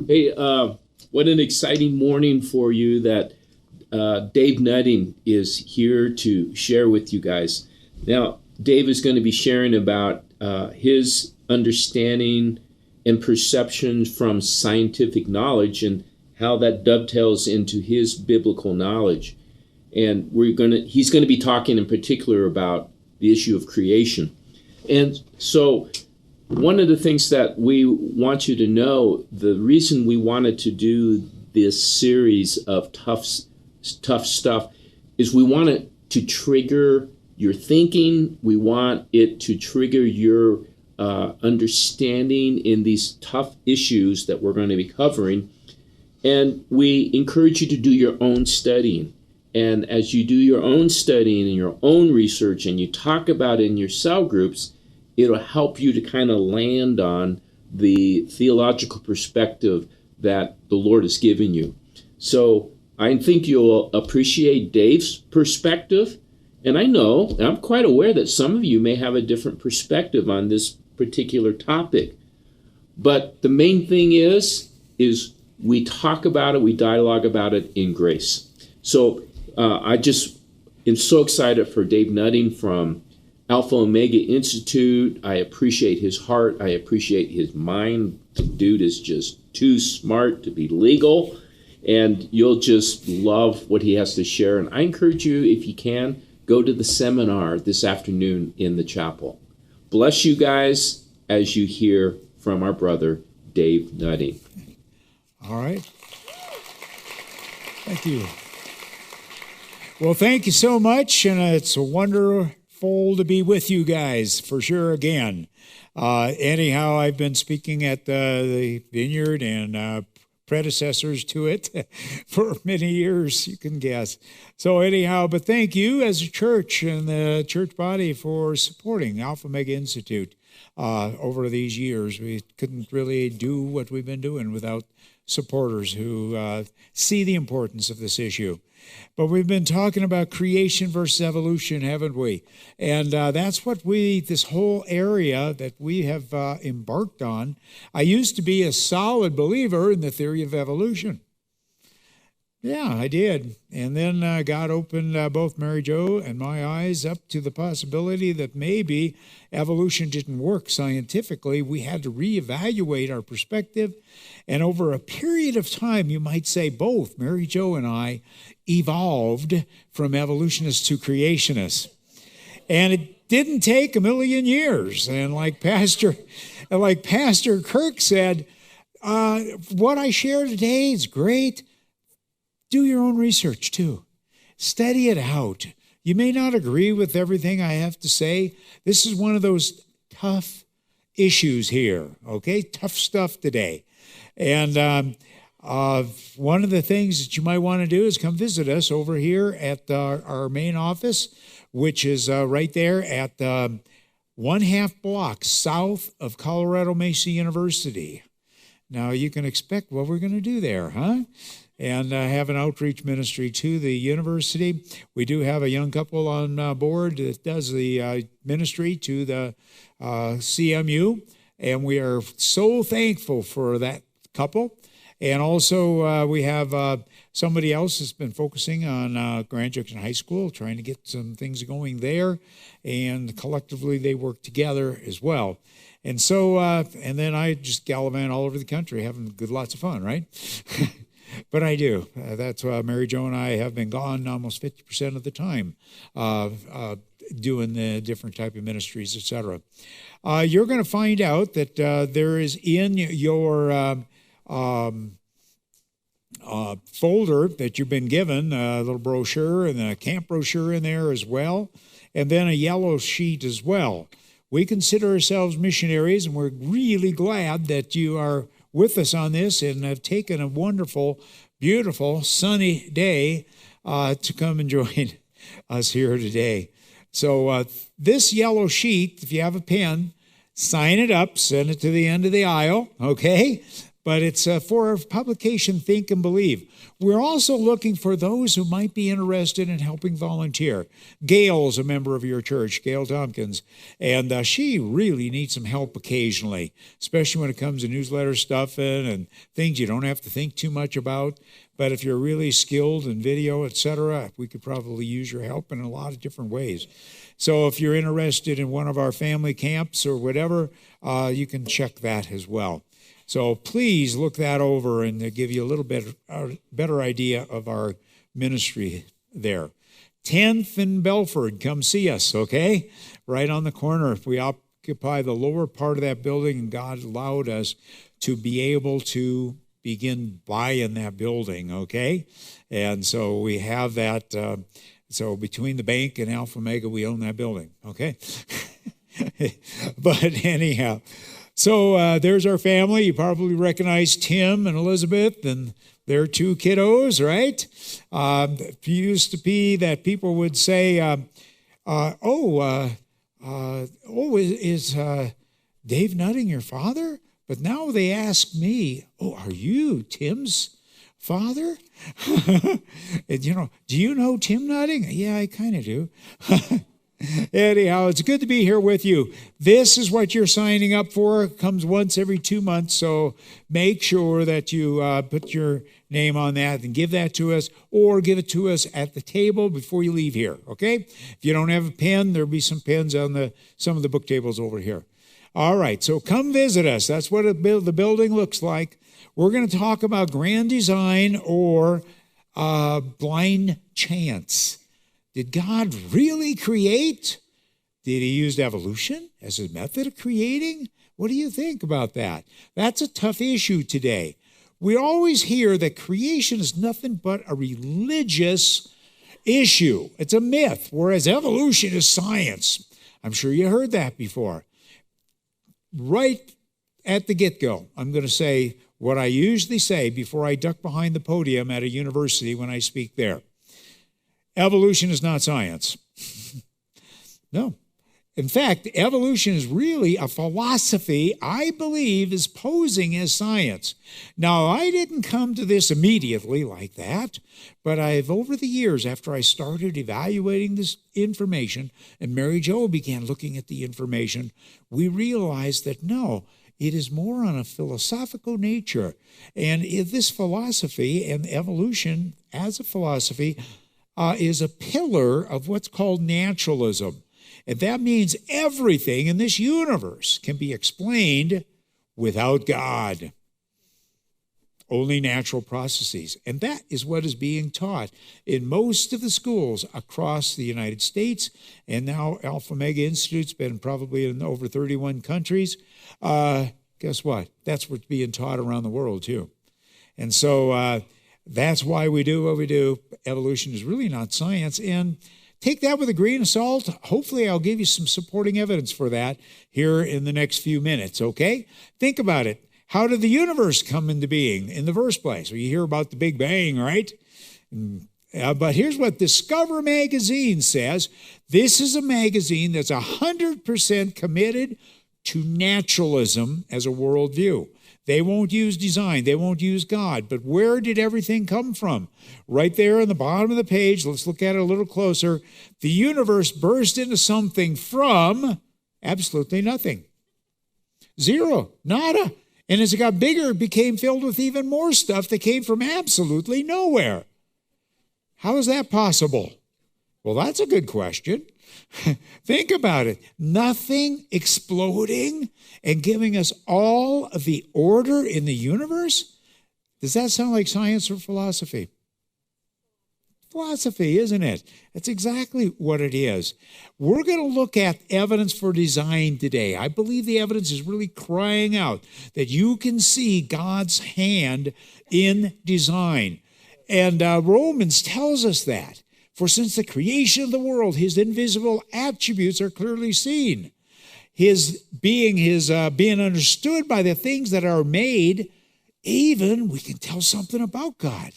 Hey, what an exciting morning for you that Dave Nutting is here to share with you guys. Now, Dave is going to be sharing about his understanding and perception from scientific knowledge and how that dovetails into his biblical knowledge. And he's going to be talking in particular about the issue of creation. And so one of the things that we want you to know, the reason we wanted to do this series of tough stuff is we want it to trigger your thinking. We want it to trigger your understanding in these tough issues that we're going to be covering. And we encourage you to do your own studying. And as you do your own studying and your own research and you talk about it in your cell groups, it'll help you to kind of land on the theological perspective that the Lord has given you. So I think you'll appreciate Dave's perspective. And I'm quite aware that some of you may have a different perspective on this particular topic. But the main thing is we talk about it, we dialogue about it in grace. So I just am so excited for Dave Nutting from Alpha Omega Institute. I appreciate his heart. I appreciate his mind. The dude is just too smart to be legal. And you'll just love what he has to share. And I encourage you, if you can, go to the seminar this afternoon in the chapel. Bless you guys as you hear from our brother, Dave Nutting. All right. Thank you. Well, thank you so much, and it's wonderful to be with you guys, for sure, again. Anyhow, I've been speaking at the Vineyard and predecessors to it for many years, you can guess. So anyhow, but thank you as a church and the church body for supporting Alpha Omega Institute over these years. We couldn't really do what we've been doing without supporters who see the importance of this issue. But we've been talking about creation versus evolution, haven't we? And that's what this whole area that we have embarked on. I used to be a solid believer in the theory of evolution. Yeah, I did. And then God opened both Mary Jo and my eyes up to the possibility that maybe evolution didn't work scientifically. We had to reevaluate our perspective. And over a period of time, you might say both Mary Jo and I evolved from evolutionists to creationists. And it didn't take a million years. And like Pastor Kirk said, what I share today is great. Do your own research, too. Study it out. You may not agree with everything I have to say. This is one of those tough issues here, okay? Tough stuff today. And one of the things that you might want to do is come visit us over here at our main office, which is right there at 1/2 block south of Colorado Mesa University. Now, you can expect what we're going to do there, huh? And have an outreach ministry to the university. We do have a young couple on board that does the ministry to the CMU, and we are so thankful for that couple. And also we have somebody else that's been focusing on Grand Junction High School, trying to get some things going there, and collectively they work together as well. And so, and then I just gallivant all over the country, having lots of fun, right? But I do. That's why Mary Jo and I have been gone almost 50% of the time doing the different type of ministries, etc. You're going to find out that there is in your folder that you've been given a little brochure and a camp brochure in there as well, and then a yellow sheet as well. We consider ourselves missionaries, and we're really glad that you are with us on this and have taken a wonderful, beautiful, sunny day to come and join us here today. So this yellow sheet, if you have a pen, sign it up, send it to the end of the aisle, okay? but it's for publication Think and Believe. We're also looking for those who might be interested in helping volunteer. Gail's a member of your church, Gail Tompkins, and she really needs some help occasionally, especially when it comes to newsletter stuffing and things you don't have to think too much about. But if you're really skilled in video, etc., we could probably use your help in a lot of different ways. So if you're interested in one of our family camps or whatever, you can check that as well. So please look that over and give you a little bit better idea of our ministry there. 10th and Belford, come see us, okay? Right on the corner. We occupy the lower part of that building, and God allowed us to be able to begin buying that building, okay? And so we have that. So between the bank and Alpha Omega, we own that building, okay? But anyhow, so there's our family. You probably recognize Tim and Elizabeth and their two kiddos, right? It used to be that people would say, is Dave Nutting your father? But now they ask me, are you Tim's father? And, do you know Tim Nutting? Yeah, I kind of do. Anyhow, it's good to be here with you. This is what you're signing up for. It comes once every 2 months, so make sure that you put your name on that and give that to us, or give it to us at the table before you leave here, okay? If you don't have a pen, there'll be some pens on some of the book tables over here. All right, so come visit us. That's what the building looks like. We're going to talk about grand design or blind chance. Did God really create? Did he use evolution as a method of creating? What do you think about that? That's a tough issue today. We always hear that creation is nothing but a religious issue. It's a myth, whereas evolution is science. I'm sure you heard that before. Right at the get-go, I'm going to say what I usually say before I duck behind the podium at a university when I speak there. Evolution is not science. No. In fact, evolution is really a philosophy I believe is posing as science. Now, I didn't come to this immediately like that, but over the years, after I started evaluating this information, and Mary Jo began looking at the information, we realized that no, it is more on a philosophical nature. And this philosophy and evolution as a philosophy is a pillar of what's called naturalism. And that means everything in this universe can be explained without God. Only natural processes. And that is what is being taught in most of the schools across the United States. And now Alpha Omega Institute's been probably in over 31 countries. Guess what? That's what's being taught around the world too. And so that's why we do what we do. Evolution is really not science. And take that with a grain of salt. Hopefully, I'll give you some supporting evidence for that here in the next few minutes, okay? Think about it. How did the universe come into being in the first place? Well, you hear about the Big Bang, right? But here's what Discover magazine says. This is a magazine that's 100% committed to naturalism as a worldview. They won't use design. They won't use God. But where did everything come from? Right there on the bottom of the page, let's look at it a little closer. The universe burst into something from absolutely nothing. Zero, nada. And as it got bigger, it became filled with even more stuff that came from absolutely nowhere. How is that possible? Well, that's a good question. Think about it. Nothing exploding and giving us all of the order in the universe? Does that sound like science or philosophy? Philosophy, isn't it? That's exactly what it is. We're going to look at evidence for design today. I believe the evidence is really crying out that you can see God's hand in design. And Romans tells us that. For since the creation of the world, his invisible attributes are clearly seen. His being understood by the things that are made, even we can tell something about God.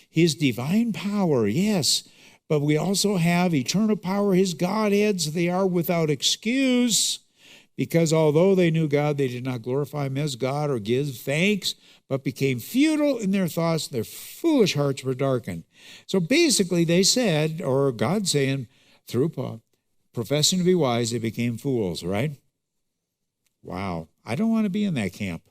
His divine power, yes, but we also have eternal power, his Godheads. They are without excuse, because although they knew God, they did not glorify him as God or give thanks, but became futile in their thoughts. Their foolish hearts were darkened. So basically they said, or God saying, through Paul, professing to be wise, they became fools, right? Wow. I don't want to be in that camp.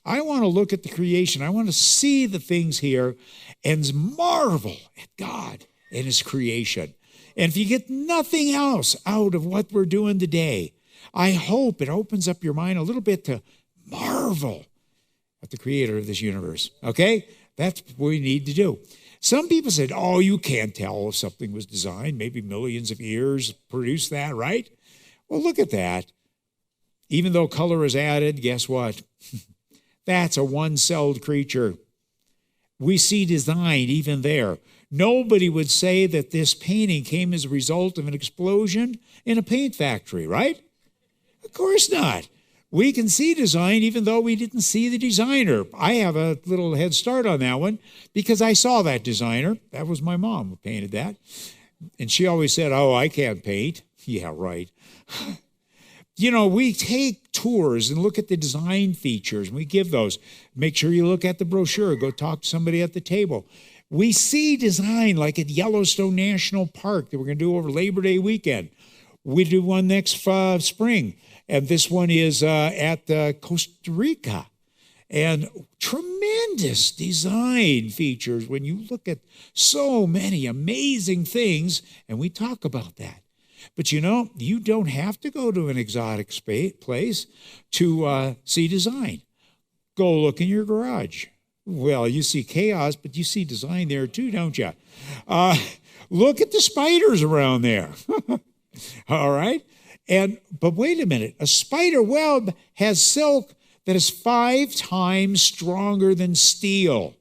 I want to look at the creation. I want to see the things here and marvel at God and his creation. And if you get nothing else out of what we're doing today, I hope it opens up your mind a little bit to marvel at the creator of this universe. Okay? That's what we need to do. Some people said, oh, you can't tell if something was designed. Maybe millions of years produced that, right? Well, look at that. Even though color is added, guess what? That's a one-celled creature. We see design even there. Nobody would say that this painting came as a result of an explosion in a paint factory, right? Of course not. We can see design even though we didn't see the designer. I have a little head start on that one because I saw that designer. That was my mom who painted that. And she always said, oh, I can't paint. Yeah, right. You know, we take tours and look at the design features. We give those. Make sure you look at the brochure. Go talk to somebody at the table. We see design like at Yellowstone National Park that we're going to do over Labor Day weekend. We do one next spring. And this one is at Costa Rica. And tremendous design features when you look at so many amazing things. And we talk about that. But you know, you don't have to go to an exotic place to see design. Go look in your garage. Well, you see chaos, but you see design there too, don't you? Look at the spiders around there. All right? But wait a minute. A spider web has silk that is 5 times stronger than steel.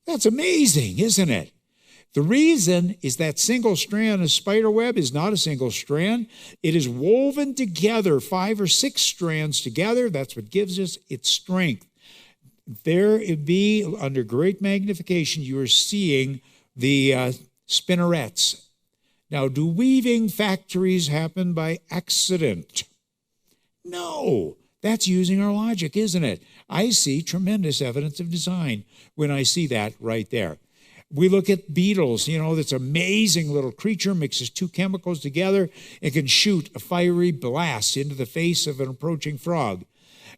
That's amazing, isn't it? The reason is that single strand of spider web is not a single strand. It is woven together, 5 or 6 strands together. That's what gives us its strength. There it be, under great magnification, you are seeing the spinnerets. Now, do weaving factories happen by accident? No. That's using our logic, isn't it? I see tremendous evidence of design when I see that right there. We look at beetles, you know, this amazing little creature mixes 2 chemicals together and can shoot a fiery blast into the face of an approaching frog.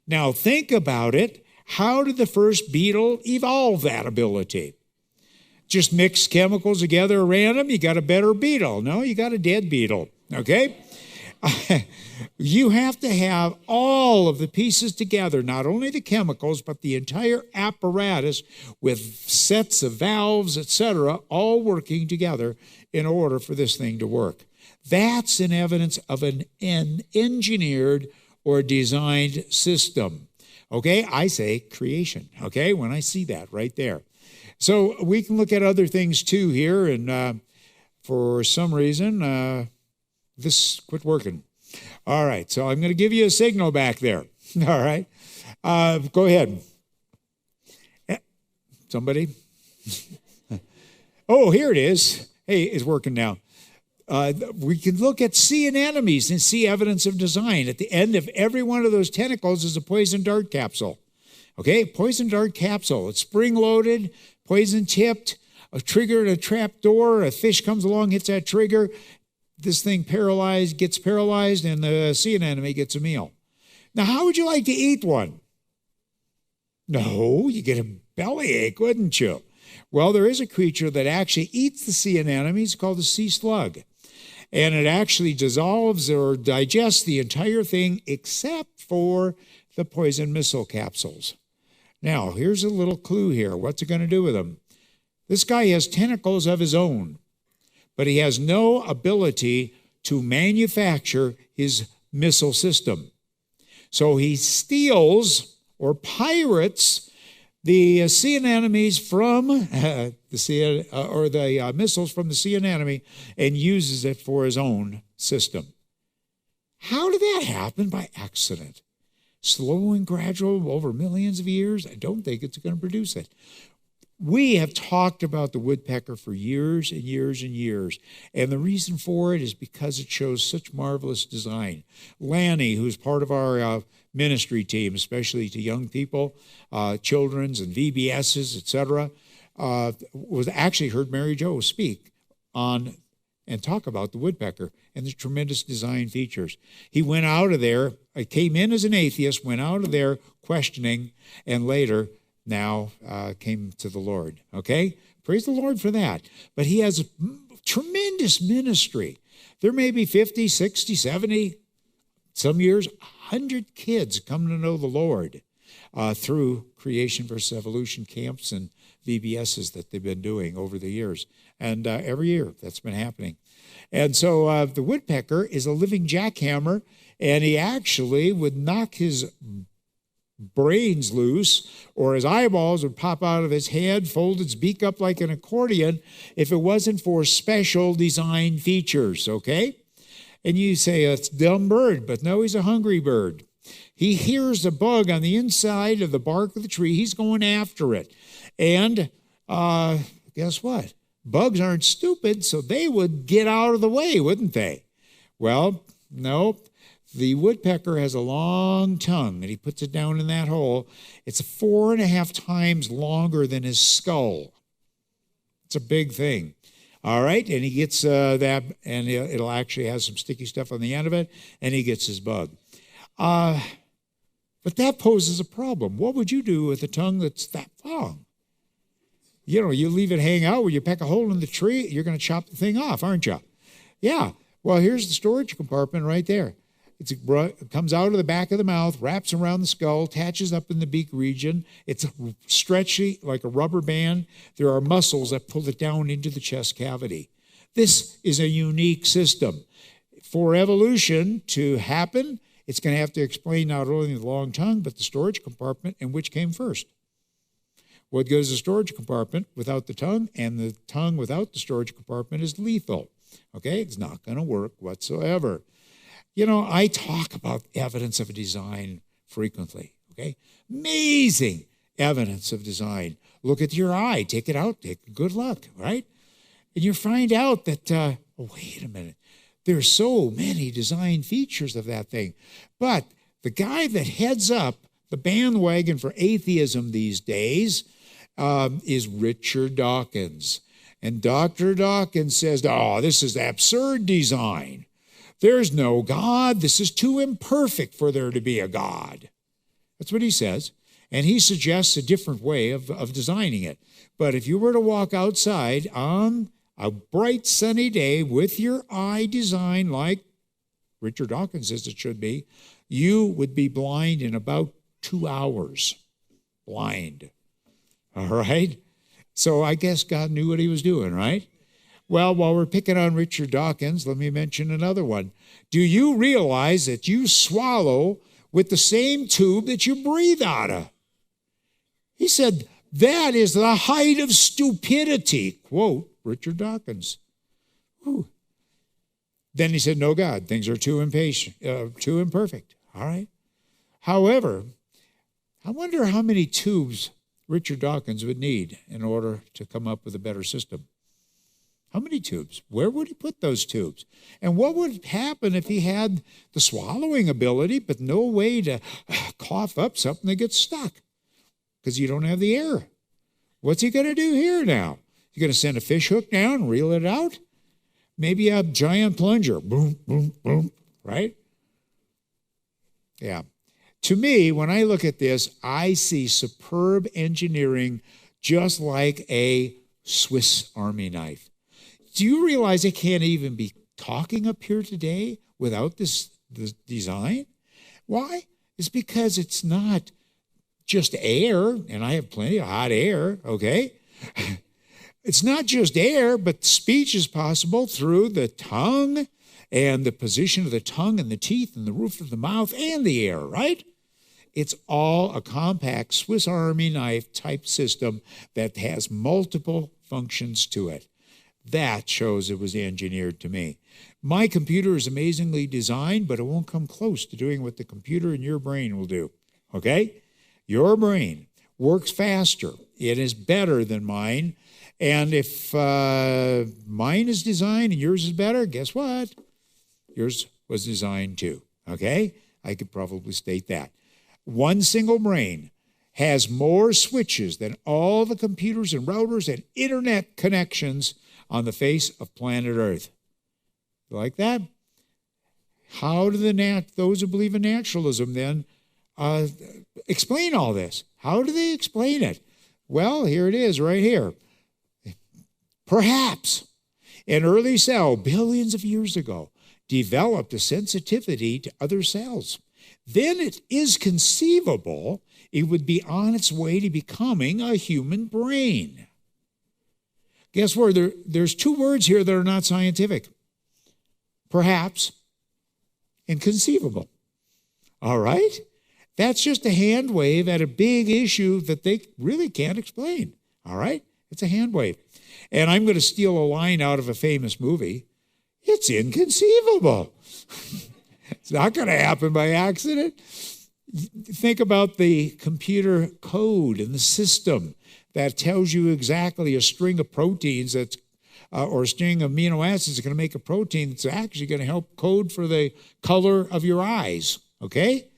Now, think about it. How did the first beetle evolve that ability? Just mix chemicals together at random, you got a better beetle. No, you got a dead beetle, okay? You have to have all of the pieces together, not only the chemicals, but the entire apparatus with sets of valves, etc., all working together in order for this thing to work. That's an evidence of an engineered or designed system. Okay, I say creation, okay, when I see that right there. So we can look at other things too here, and for some reason, this quit working. All right, so I'm going to give you a signal back there. All right, go ahead. Somebody? Oh, here it is. Hey, it's working now. We can look at sea anemones and see evidence of design. At the end of every one of those tentacles is a poison dart capsule. Okay, poison dart capsule. It's spring-loaded, poison-tipped, a trigger and a trap door. A fish comes along, hits that trigger. This thing gets paralyzed, and the sea anemone gets a meal. Now, how would you like to eat one? No, you get a bellyache, wouldn't you? Well, there is a creature that actually eats the sea anemones called the sea slug. And it actually dissolves or digests the entire thing except for the poison missile capsules. Now, here's a little clue here. What's it going to do with them? This guy has tentacles of his own, but he has no ability to manufacture his missile system. So he steals or pirates the sea anemones from the missiles from the sea anemone and uses it for his own system. How did that happen? By accident. Slow and gradual over millions of years? I don't think it's going to produce it. We have talked about the woodpecker for years and years and years, and the reason for it is because it shows such marvelous design. Lanny, who's part of our ministry team, especially to young people, children's and VBSs, etc., was actually heard Mary Jo speak on and talk about the woodpecker and the tremendous design features. He went out of there, came in as an atheist, went out of there questioning, and later now came to the Lord, okay? Praise the Lord for that. But he has a tremendous ministry. There may be 50, 60, 70, some years, 100 kids come to know the Lord through creation versus evolution camps and VBSs that they've been doing over the years. And every year that's been happening. And so the woodpecker is a living jackhammer, and he actually would knock his brains loose, or his eyeballs would pop out of his head, fold its beak up like an accordion, if it wasn't for special design features, okay? And you say, it's a dumb bird, but no, he's a hungry bird. He hears a bug on the inside of the bark of the tree. He's going after it. And guess what? Bugs aren't stupid, so they would get out of the way, wouldn't they? Well, no. The woodpecker has a long tongue, and he puts it down in that hole. It's 4.5 times longer than his skull. It's a big thing. All right, and he gets that, and it'll actually have some sticky stuff on the end of it, and he gets his bug. But that poses a problem. What would you do with a tongue that's that long? You know, you leave it hang out where you peck a hole in the tree, you're going to chop the thing off, aren't you? Yeah, well, here's the storage compartment right there. It comes out of the back of the mouth, wraps around the skull, attaches up in the beak region. It's stretchy like a rubber band. There are muscles that pull it down into the chest cavity. This is a unique system. For evolution to happen, it's going to have to explain not only the long tongue, but the storage compartment and which came first. What goes in the storage compartment without the tongue, and the tongue without the storage compartment is lethal. Okay, it's not going to work whatsoever. You know, I talk about evidence of a design frequently, okay? Amazing evidence of design. Look at your eye, take it out, take a good look, right? And you find out that, oh, wait a minute, there's so many design features of that thing. But the guy that heads up the bandwagon for atheism these days is Richard Dawkins. And Dr. Dawkins says, oh, this is absurd design. There's no God. This is too imperfect for there to be a God. That's what he says. And he suggests a different way of designing it. But if you were to walk outside on a bright sunny day with your eye designed like Richard Dawkins says it should be, you would be blind in about 2 hours. Blind. All right? So I guess God knew what he was doing, right? Well, while we're picking on Richard Dawkins, let me mention another one. Do you realize that you swallow with the same tube that you breathe out of? He said, that is the height of stupidity. Quote, Richard Dawkins. Whew. Then he said, no God, things are too imperfect. All right. However, I wonder how many tubes Richard Dawkins would need in order to come up with a better system. How many tubes? Where would he put those tubes? And what would happen if he had the swallowing ability but no way to cough up something that gets stuck? Because you don't have the air. What's he going to do here now? You going to send a fish hook down and reel it out? Maybe a giant plunger. Boom, boom, boom, right? Yeah. To me, when I look at this, I see superb engineering just like a Swiss Army knife. Do you realize I can't even be talking up here today without this design? Why? It's because it's not just air, and I have plenty of hot air, okay? It's not just air, but speech is possible through the tongue and the position of the tongue and the teeth and the roof of the mouth and the air, right? It's all a compact Swiss Army knife type system that has multiple functions to it. That shows it was engineered to me. My computer is amazingly designed, but it won't come close to doing what the computer in your brain will do, okay? Your brain works faster It is better than mine. And if mine is designed and yours is better, guess what? Yours was designed too, okay? I could probably state that. One single brain has more switches than all the computers and routers and internet connections on the face of planet Earth. You like that? How do those who believe in naturalism then explain all this? How do they explain it? Well, here it is right here. Perhaps an early cell billions of years ago developed a sensitivity to other cells. Then it is conceivable it would be on its way to becoming a human brain. Guess what? There's two words here that are not scientific. Perhaps and conceivable. All right? That's just a hand wave at a big issue that they really can't explain. All right? It's a hand wave. And I'm going to steal a line out of a famous movie. It's inconceivable. It's not going to happen by accident. Think about the computer code and the system that tells you exactly a string of proteins that's or a string of amino acids is going to make a protein that's actually going to help code for the color of your eyes. Okay?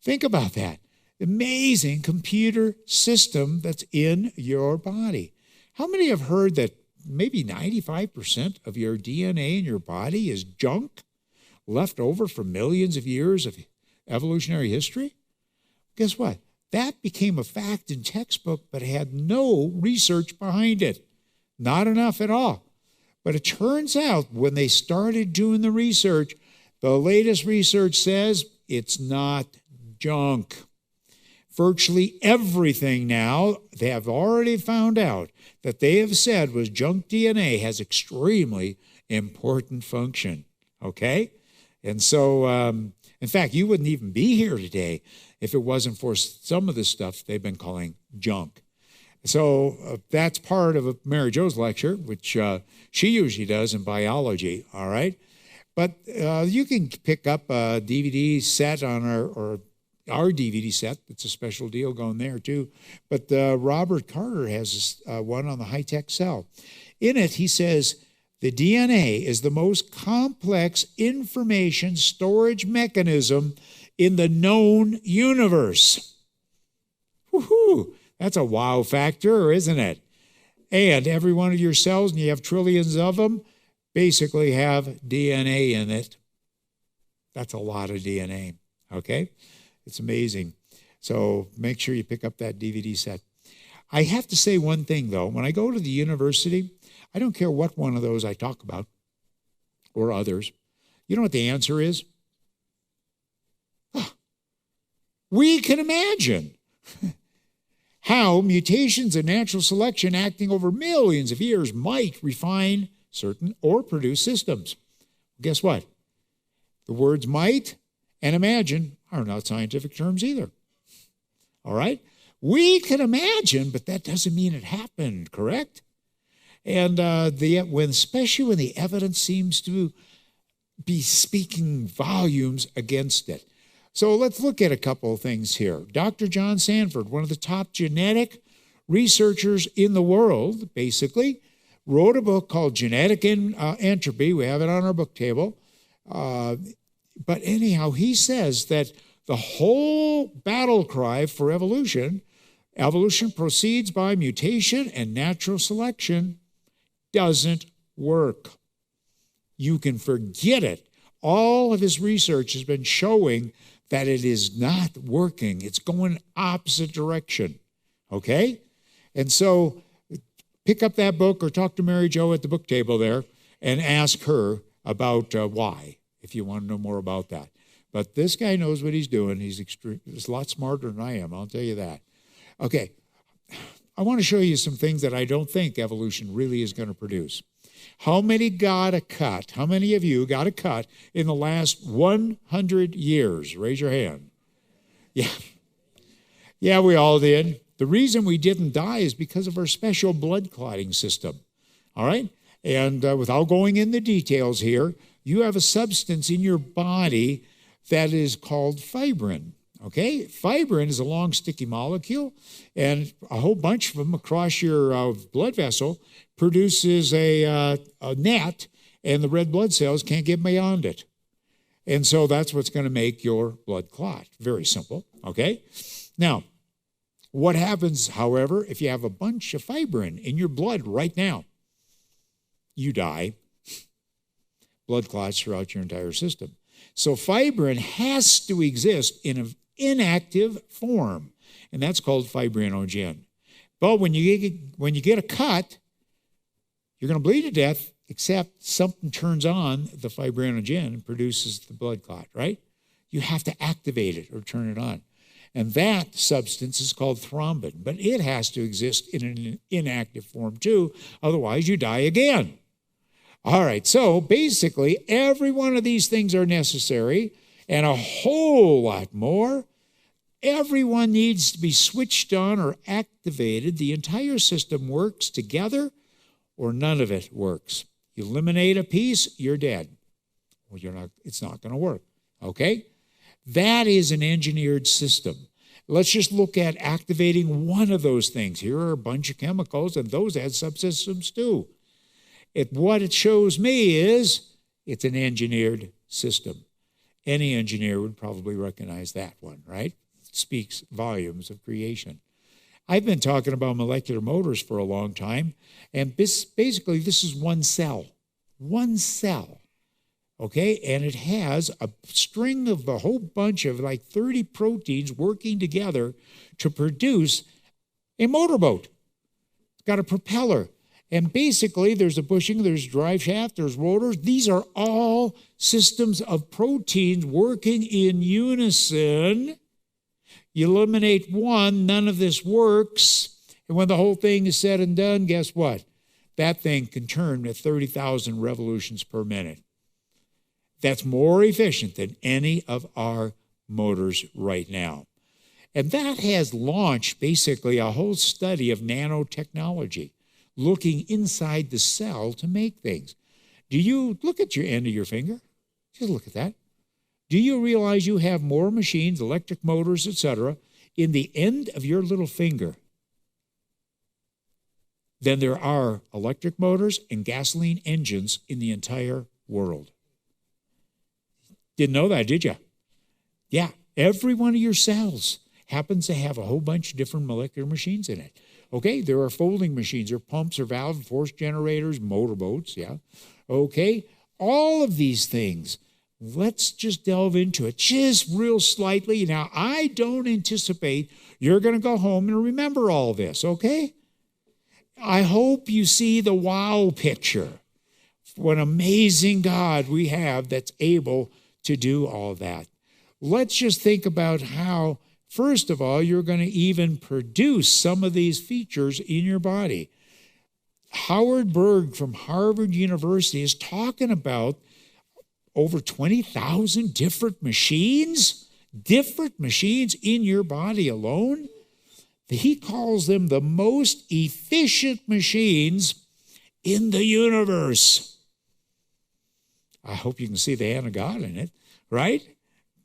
Think about that. Amazing computer system that's in your body. How many have heard that maybe 95% of your DNA in your body is junk left over from millions of years of evolutionary history? Guess what? That became a fact in textbook, but had no research behind it. Not enough at all. But it turns out when they started doing the research, the latest research says it's not junk. Virtually everything now, they have already found out that they have said was junk DNA has extremely important function, okay? And so, in fact, you wouldn't even be here today if it wasn't for some of the stuff they've been calling junk. So that's part of Mary Jo's lecture, which she usually does in biology, all right? But you can pick up a DVD set on our DVD set. It's a special deal going there too. But Robert Carter has one on the high-tech cell. In it, he says, the DNA is the most complex information storage mechanism in the known universe. Woohoo! That's a wow factor, isn't it? And every one of your cells, and you have trillions of them, basically have DNA in it. That's a lot of DNA, okay? It's amazing. So make sure you pick up that DVD set. I have to say one thing, though. When I go to the university, I don't care what one of those I talk about or others. You know what the answer is? We can imagine how mutations and natural selection acting over millions of years might refine certain or produce systems. Guess what? The words might and imagine are not scientific terms either. All right? We can imagine, but that doesn't mean it happened, correct? And especially when the evidence seems to be speaking volumes against it. So let's look at a couple of things here. Dr. John Sanford, one of the top genetic researchers in the world, basically, wrote a book called Genetic Entropy. We have it on our book table. But anyhow, he says that the whole battle cry for evolution proceeds by mutation and natural selection, doesn't work. You can forget it. All of his research has been showing that it is not working. It's going opposite direction, okay? And so pick up that book or talk to Mary Jo at the book table there and ask her about why, if you want to know more about that. But this guy knows what he's doing. He's a lot smarter than I am, I'll tell you that. Okay, I want to show you some things that I don't think evolution really is going to produce. How many got a cut? How many of you got a cut in the last 100 years? Raise your hand. Yeah. Yeah, we all did. The reason we didn't die is because of our special blood clotting system. All right? And without going into details here, you have a substance in your body that is called fibrin. Okay, fibrin is a long, sticky molecule, and a whole bunch of them across your blood vessel produces a net, and the red blood cells can't get beyond it. And so that's what's going to make your blood clot. Very simple, okay? Now, what happens, however, if you have a bunch of fibrin in your blood right now? You die. Blood clots throughout your entire system. So fibrin has to exist in an inactive form, and that's called fibrinogen. But when you get a cut, you're going to bleed to death, except something turns on the fibrinogen and produces the blood clot, right? You have to activate it or turn it on. And that substance is called thrombin, but it has to exist in an inactive form too, otherwise you die again. All right, so basically every one of these things are necessary and a whole lot more. Everyone needs to be switched on or activated. The entire system works together or none of it works. You eliminate a piece, you're dead. Well, it's not going to work, okay? That is an engineered system. Let's just look at activating one of those things. Here are a bunch of chemicals, and those add subsystems too. What it shows me is it's an engineered system. Any engineer would probably recognize that one, right? It speaks volumes of creation. I've been talking about molecular motors for a long time, and basically this is one cell, okay? And it has a string of a whole bunch of like 30 proteins working together to produce a motorboat. It's got a propeller. And basically, there's a bushing, there's drive shaft, there's rotors. These are all systems of proteins working in unison. You eliminate one, none of this works. And when the whole thing is said and done, guess what? That thing can turn at 30,000 revolutions per minute. That's more efficient than any of our motors right now. And that has launched basically a whole study of nanotechnology, looking inside the cell to make things. Do you look at your end of your finger? Just look at that. Do you realize you have more machines, electric motors, etc., in the end of your little finger than there are electric motors and gasoline engines in the entire world? Didn't know that, did you? Yeah, every one of your cells happens to have a whole bunch of different molecular machines in it. Okay, there are folding machines, or pumps, or valves, force generators, motorboats, yeah. Okay, all of these things. Let's just delve into it just real slightly. Now, I don't anticipate you're going to go home and remember all this, okay? I hope you see the wow picture. What an amazing God we have that's able to do all that. Let's just think about how, first of all, you're going to even produce some of these features in your body. Howard Berg from Harvard University is talking about over 20,000 different machines in your body alone. He calls them the most efficient machines in the universe. I hope you can see the hand of God in it, right?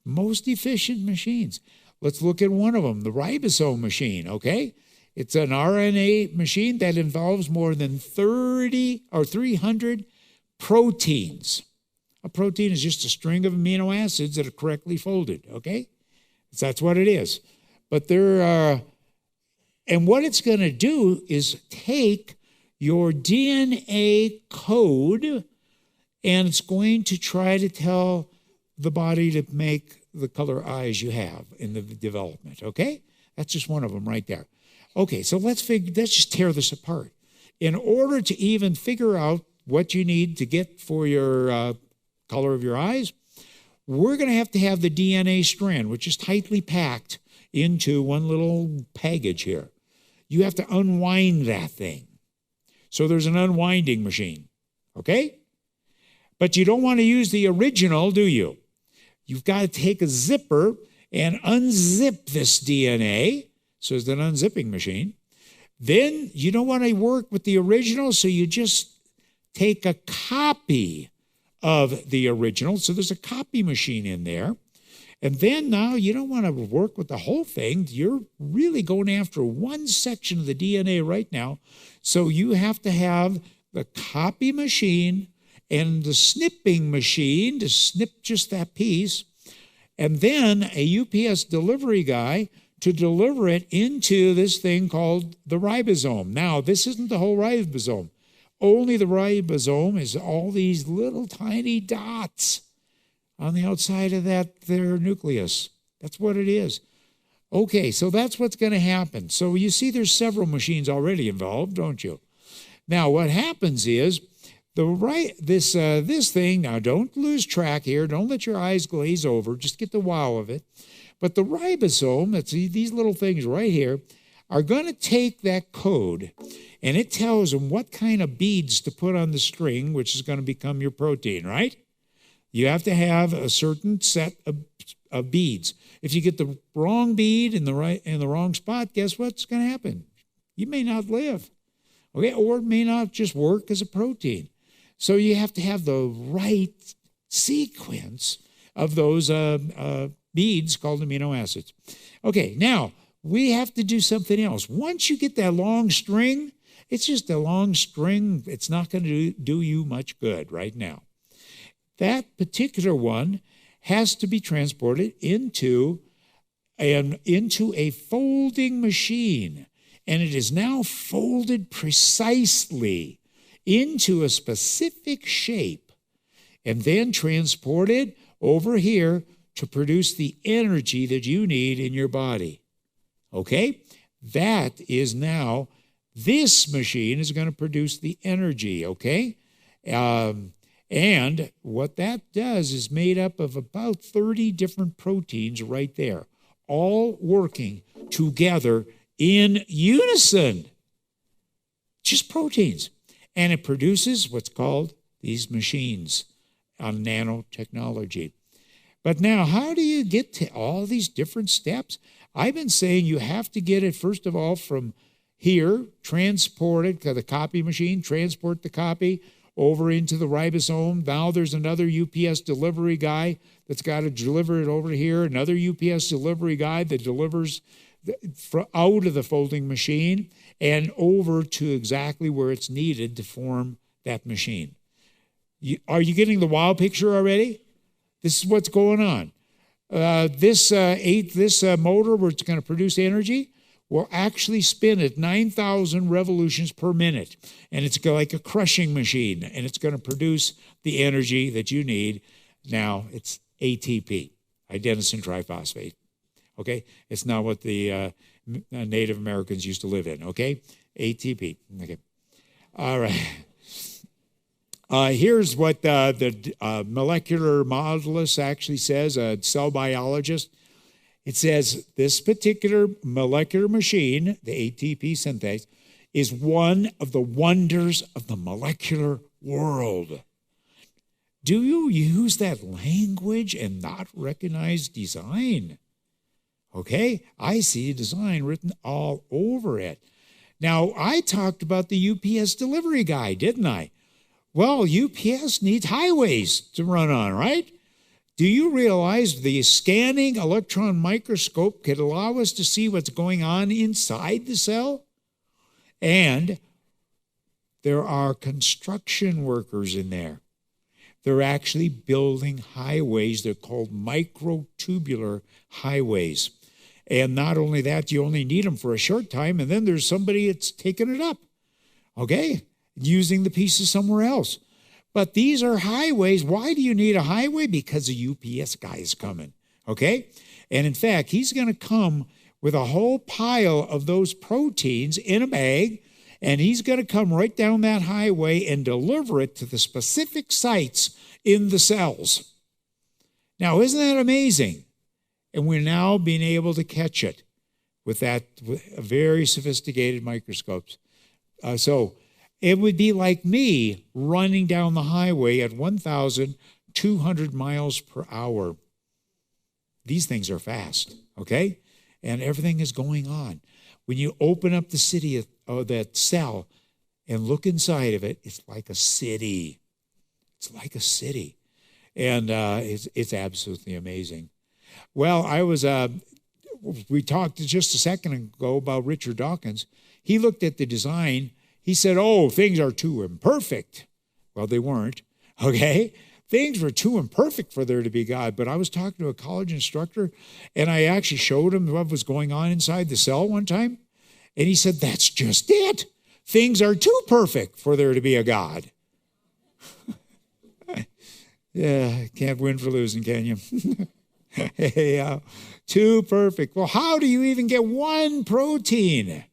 Most efficient machines. Let's look at one of them, the ribosome machine, okay? It's an RNA machine that involves more than 30 or 300 proteins. A protein is just a string of amino acids that are correctly folded, okay? That's what it is. But and what it's going to do is take your DNA code, and it's going to try to tell the body to make the color eyes you have in the development, okay? That's just one of them right there. Okay, so let's just tear this apart. In order to even figure out what you need to get for your color of your eyes, we're going to have the DNA strand, which is tightly packed into one little package here. You have to unwind that thing. So there's an unwinding machine, okay? But you don't want to use the original, do you? You've got to take a zipper and unzip this DNA. So it's an unzipping machine. Then you don't want to work with the original, so you just take a copy of the original. So there's a copy machine in there. And then now you don't want to work with the whole thing. You're really going after one section of the DNA right now. So you have to have the copy machine and the snipping machine to snip just that piece, and then a UPS delivery guy to deliver it into this thing called the ribosome. Now, this isn't the whole ribosome. Only the ribosome is all these little tiny dots on the outside of their nucleus. That's what it is. Okay, so that's what's going to happen. So you see there's several machines already involved, don't you? Now, what happens is this thing, now don't lose track here. Don't let your eyes glaze over. Just get the wow of it. But the ribosome, that's these little things right here, are going to take that code, and it tells them what kind of beads to put on the string, which is going to become your protein, right? You have to have a certain set of beads. If you get the wrong bead in the wrong spot, guess what's going to happen? You may not live, okay, or it may not just work as a protein. So you have to have the right sequence of those beads called amino acids. Okay, now we have to do something else. Once you get that long string, it's just a long string. It's not going to do you much good right now. That particular one has to be transported into a folding machine, and it is now folded precisely into a specific shape and then transported over here to produce the energy that you need in your body. Okay? That is now, this machine is going to produce the energy, okay? And what that does is made up of about 30 different proteins right there, all working together in unison. Just proteins. And it produces what's called these machines on nanotechnology. But now, how do you get to all these different steps? I've been saying you have to get it, first of all, from here, transport it to the copy machine, transport the copy over into the ribosome. Now there's another UPS delivery guy that's got to deliver it over here, another UPS delivery guy that delivers out of the folding machine and over to exactly where it's needed to form that machine. Are you getting the wow picture already? This is what's going on. This motor, where it's going to produce energy, will actually spin at 9,000 revolutions per minute. And it's like a crushing machine, and it's going to produce the energy that you need. Now, it's ATP, adenosine triphosphate. Okay? It's not what the Native Americans used to live in, okay? ATP. Okay. All right. Here's what the molecular modulus actually says, a cell biologist. It says this particular molecular machine, the ATP synthase, is one of the wonders of the molecular world. Do you use that language and not recognize design? Okay, I see design written all over it. Now, I talked about the UPS delivery guy, didn't I? Well, UPS needs highways to run on, right? Do you realize the scanning electron microscope could allow us to see what's going on inside the cell? And there are construction workers in there. They're actually building highways. They're called micro-tubular highways. And not only that, you only need them for a short time, and then there's somebody that's taking it up, okay, using the pieces somewhere else. But these are highways. Why do you need a highway? Because a UPS guy is coming, okay? And in fact, he's going to come with a whole pile of those proteins in a bag, and he's going to come right down that highway and deliver it to the specific sites in the cells. Now, isn't that amazing? And we're now being able to catch it with very sophisticated microscopes. So it would be like me running down the highway at 1,200 miles per hour. These things are fast, okay? And everything is going on. When you open up the city of that cell and look inside of it, it's like a city. It's like a city. And it's absolutely amazing. Well, we talked just a second ago about Richard Dawkins. He looked at the design. He said, oh, things are too imperfect. Well, they weren't, okay? Things were too imperfect for there to be God. But I was talking to a college instructor, and I actually showed him what was going on inside the cell one time. And he said, that's just it. Things are too perfect for there to be a God. Yeah, can't win for losing, can you? Hey, too perfect. Well, how do you even get one protein?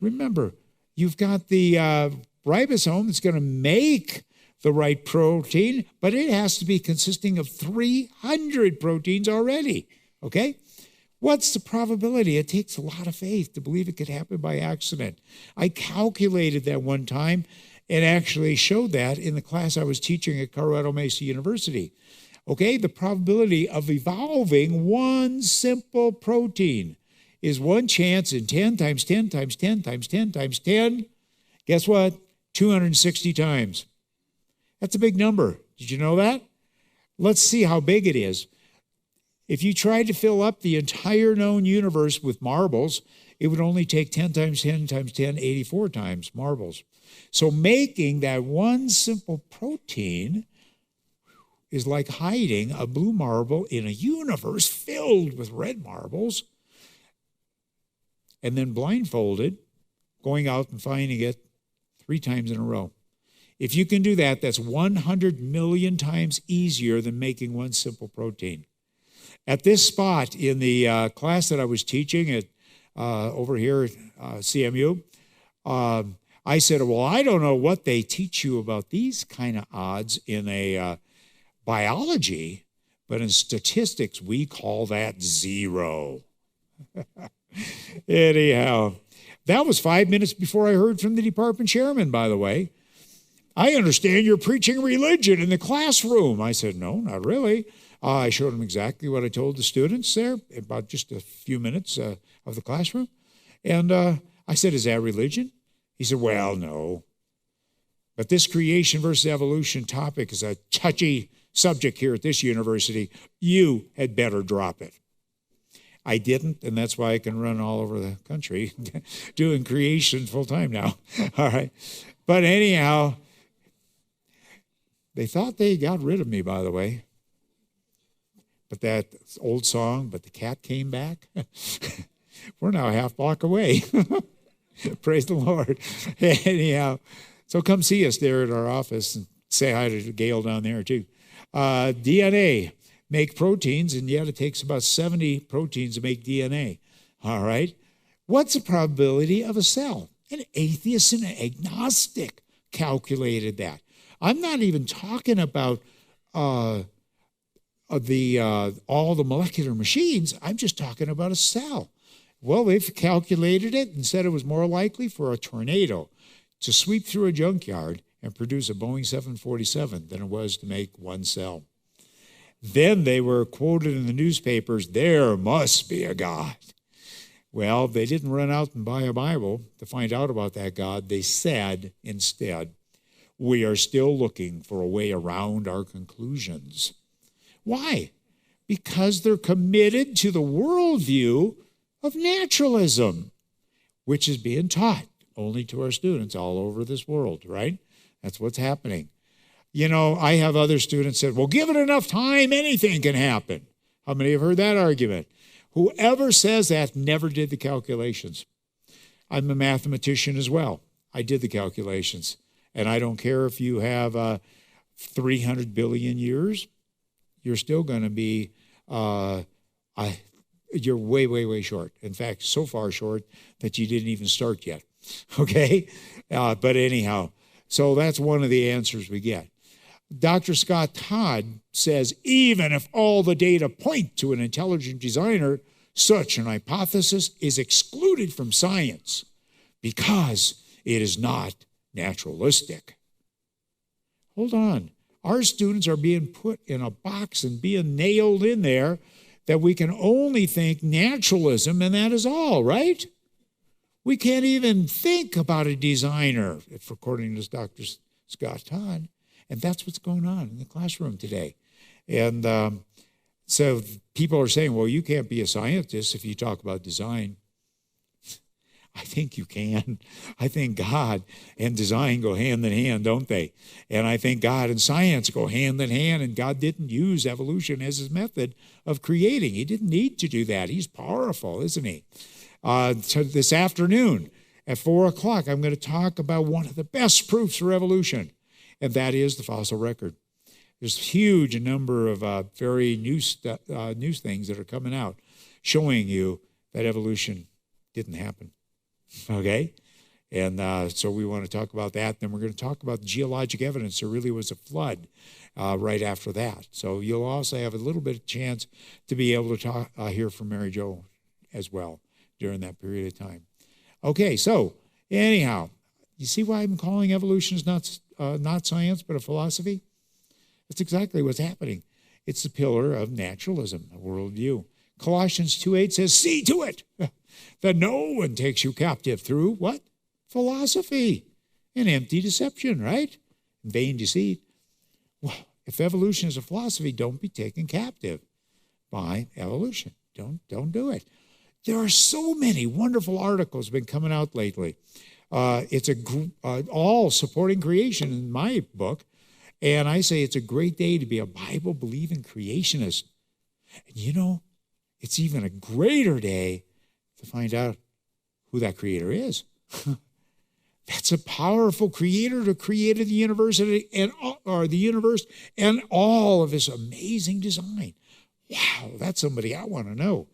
Remember, you've got the ribosome that's going to make the right protein, but it has to be consisting of 300 proteins already, okay? What's the probability? It takes a lot of faith to believe it could happen by accident. I calculated that one time and actually showed that in the class I was teaching at Colorado Mesa University. Okay, the probability of evolving one simple protein is one chance in 10 times 10 times 10 times 10 times 10. Guess what? 260 times. That's a big number. Did you know that? Let's see how big it is. If you tried to fill up the entire known universe with marbles, it would only take 10 times 10 times 10, 84 times marbles. So making that one simple protein is like hiding a blue marble in a universe filled with red marbles and then blindfolded, going out and finding it 3 times in a row. If you can do that, that's 100 million times easier than making one simple protein. At this spot in the class that I was teaching at over here at CMU, I said, well, I don't know what they teach you about these kind of odds in a biology, but in statistics, we call that zero. Anyhow, that was 5 minutes before I heard from the department chairman, by the way. I understand you're preaching religion in the classroom. I said, no, not really. I showed him exactly what I told the students there, about just a few minutes of the classroom. And I said, is that religion? He said, well, no. But this creation versus evolution topic is a touchy subject here at this university. You had better drop it. I didn't, and that's why I can run all over the country doing creation full time now. All right. But anyhow, they thought they got rid of me, by the way. But that old song, But the Cat Came Back, we're now a half block away. Praise the Lord. Anyhow, so come see us there at our office and say hi to Gail down there too. DNA make proteins, and yet it takes about 70 proteins to make DNA. All right. What's the probability of a cell? An atheist and an agnostic calculated that. I'm not even talking about all the molecular machines. I'm just talking about a cell. Well, they've calculated it and said it was more likely for a tornado to sweep through a junkyard and produce a Boeing 747 than it was to make one cell. Then they were quoted in the newspapers, there must be a God. Well, they didn't run out and buy a Bible to find out about that God. They said instead, we are still looking for a way around our conclusions. Why? Because they're committed to the worldview of naturalism, which is being taught only to our students all over this world, right? That's what's happening. You know, I have other students said, well, give it enough time, anything can happen. How many have heard that argument? Whoever says that never did the calculations. I'm a mathematician as well. I did the calculations. And I don't care if you have 300 billion years, you're still going to be, you're way, way, way short. In fact, so far short that you didn't even start yet. Okay? But anyhow, so that's one of the answers we get. Dr. Scott Todd says, even if all the data point to an intelligent designer, such an hypothesis is excluded from science because it is not naturalistic. Hold on. Our students are being put in a box and being nailed in there that we can only think naturalism, and that is all, right? We can't even think about a designer, according to Dr. Scott Todd. And that's what's going on in the classroom today. And So people are saying, well, you can't be a scientist if you talk about design. I think you can. I think God and design go hand in hand, don't they? And I think God and science go hand in hand, and God didn't use evolution as his method of creating. He didn't need to do that. He's powerful, isn't he? So this afternoon at 4 o'clock, I'm going to talk about one of the best proofs for evolution, and that is the fossil record. There's a huge number of very new things that are coming out showing you that evolution didn't happen. Okay? And so we want to talk about that. Then we're going to talk about the geologic evidence. There really was a flood right after that. So you'll also have a little bit of chance to be able to hear from Mary Jo as well during that period of time. Okay, so anyhow, you see why I'm calling evolution is not science but a philosophy? That's exactly what's happening. It's the pillar of naturalism, a worldview. Colossians 2:8 says, see to it that no one takes you captive through what? Philosophy and empty deception, right? Vain deceit. Well, if evolution is a philosophy, don't be taken captive by evolution. Don't do it. There are so many wonderful articles been coming out lately. It's all supporting creation in my book. And I say it's a great day to be a Bible-believing creationist. And you know, it's even a greater day to find out who that creator is. That's a powerful creator who created the universe and all of this amazing design. Wow, that's somebody I want to know.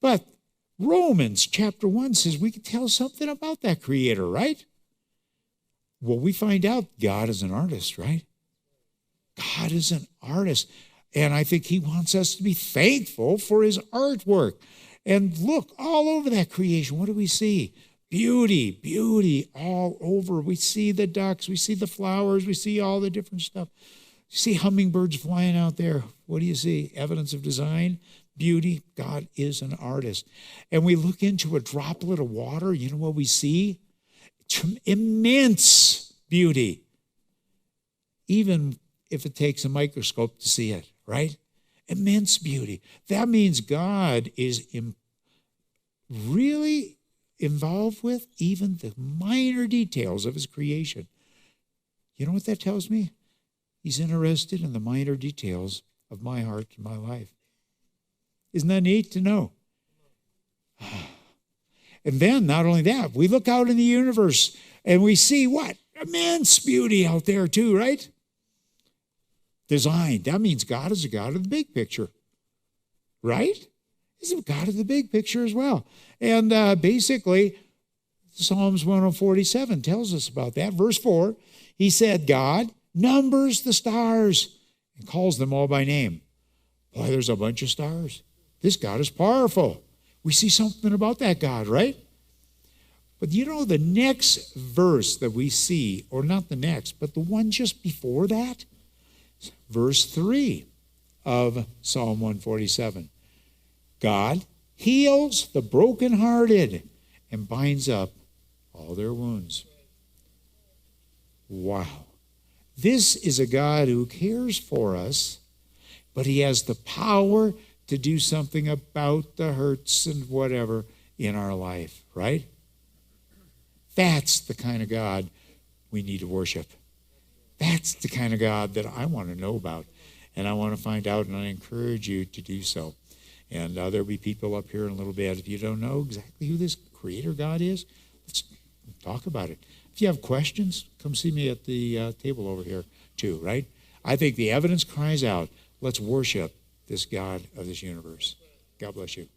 But Romans chapter 1 says we can tell something about that creator, right? Well, we find out God is an artist, right? God is an artist. And I think he wants us to be thankful for his artwork. And look, all over that creation, what do we see? Beauty, beauty all over. We see the ducks, we see the flowers, we see all the different stuff. You see hummingbirds flying out there. What do you see? Evidence of design, beauty. God is an artist. And we look into a droplet of water. You know what we see? Immense beauty. Even if it takes a microscope to see it, right? Immense beauty. That means God is really involved with even the minor details of his creation. You know what that tells me? He's interested in the minor details of my heart and my life. Isn't that neat to know? And then, not only that, we look out in the universe and we see what? Immense beauty out there too, right? Design. That means God is a God of the big picture, right? He's a God of the big picture as well. And basically, Psalms 147 tells us about that. Verse 4, he said, God numbers the stars and calls them all by name. Boy, there's a bunch of stars. This God is powerful. We see something about that God, right? But you know, the next verse that we see, or not the next, but the one just before that, verse 3 of Psalm 147. God heals the brokenhearted and binds up all their wounds. Wow. This is a God who cares for us, but he has the power to do something about the hurts and whatever in our life, right? That's the kind of God we need to worship. That's the kind of God that I want to know about, and I want to find out, and I encourage you to do so. And there'll be people up here in a little bit. If you don't know exactly who this creator God is, let's talk about it. If you have questions, come see me at the table over here too, right? I think the evidence cries out, let's worship this God of this universe. God bless you.